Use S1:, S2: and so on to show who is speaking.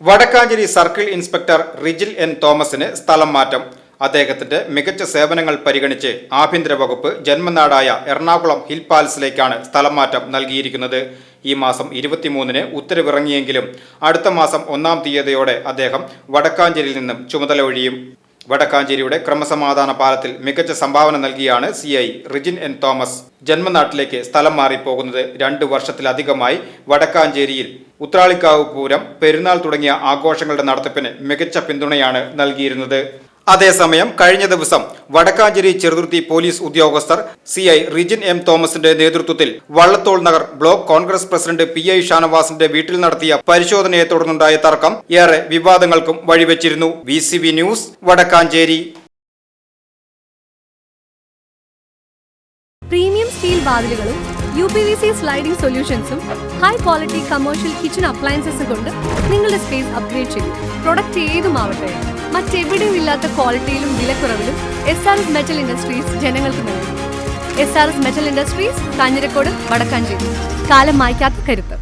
S1: Vadakkanchery circle inspector Rijil N തോമസിന് സ്ഥലം മാറ്റം. അദ്ദേഹത്തിന്റെ മികച്ച സേവനങ്ങൾ പരിഗണിച്ച് ആഭ്യന്തര വകുപ്പ് ജന്മനാടായ എറണാകുളം ഹിൽ പാലസിലേക്കാണ് സ്ഥലം മാറ്റം നൽകിയിരിക്കുന്നത്. ഈ മാസം 23-ന് ഉത്തരവിറങ്ങിയെങ്കിലും അടുത്ത മാസം 1-ാം തീയതിയോടെ അദ്ദേഹം വടക്കാഞ്ചേരിയിൽ നിന്നും ചുമതല ഒഴിയും. വടക്കാഞ്ചേരിയുടെ ക്രമസമാധാന പാലത്തിൽ മികച്ച സംഭാവന നൽകിയാണ് CI റിജിൻ എൻ തോമസ് ജന്മനാട്ടിലേക്ക് സ്ഥലം മാറിപ്പോകുന്നത്. 2 വർഷത്തിലധികമായി വടക്കാഞ്ചേരിയിൽ ഉത്രാളിക്കാവ് പൂരം, പെരുന്നാൾ തുടങ്ങിയ ആഘോഷങ്ങളുടെ നടത്തിപ്പിന് മികച്ച പിന്തുണയാണ് നൽകിയിരുന്നത്. അതേസമയം കഴിഞ്ഞ ദിവസം വടക്കാഞ്ചേരി ചെറുതുരുത്തി പോലീസ് ഉദ്യോഗസ്ഥർ CI റിജിൻ എം തോമസിന്റെ നേതൃത്വത്തിൽ Vallathol Nagar block Congress president PI ഷാനവാസിന്റെ വീട്ടിൽ നടത്തിയ പരിശോധനയെ തുടർന്നുണ്ടായ തർക്കം ഏറെ വിവാദങ്ങൾക്കും വഴിവെച്ചിരുന്നു. VCV news, Vadakkanchery.
S2: Premium steel വാതിലുകളും UPVC സ്ലൈഡിംഗ് സൊല്യൂഷൻസും high quality commercial kitchen appliances കൊണ്ട് നിങ്ങളുടെ സ്പേസ് അപ്ഗ്രേഡ് ചെയ്യും. പ്രൊഡക്റ്റ് ഏതുമാവട്ടെ, മറ്റെവിടെയും ഇല്ലാത്ത ക്വാളിറ്റിയിലും വിലക്കുറവിലും SRS മെറ്റൽ ഇൻഡസ്ട്രീസ് ജനങ്ങൾക്ക് നൽകുന്നു. SRS metal industries, Kanjirakode, Vadakkanchery. കാലം മായ്ക്കാത്ത കരുത്ത്.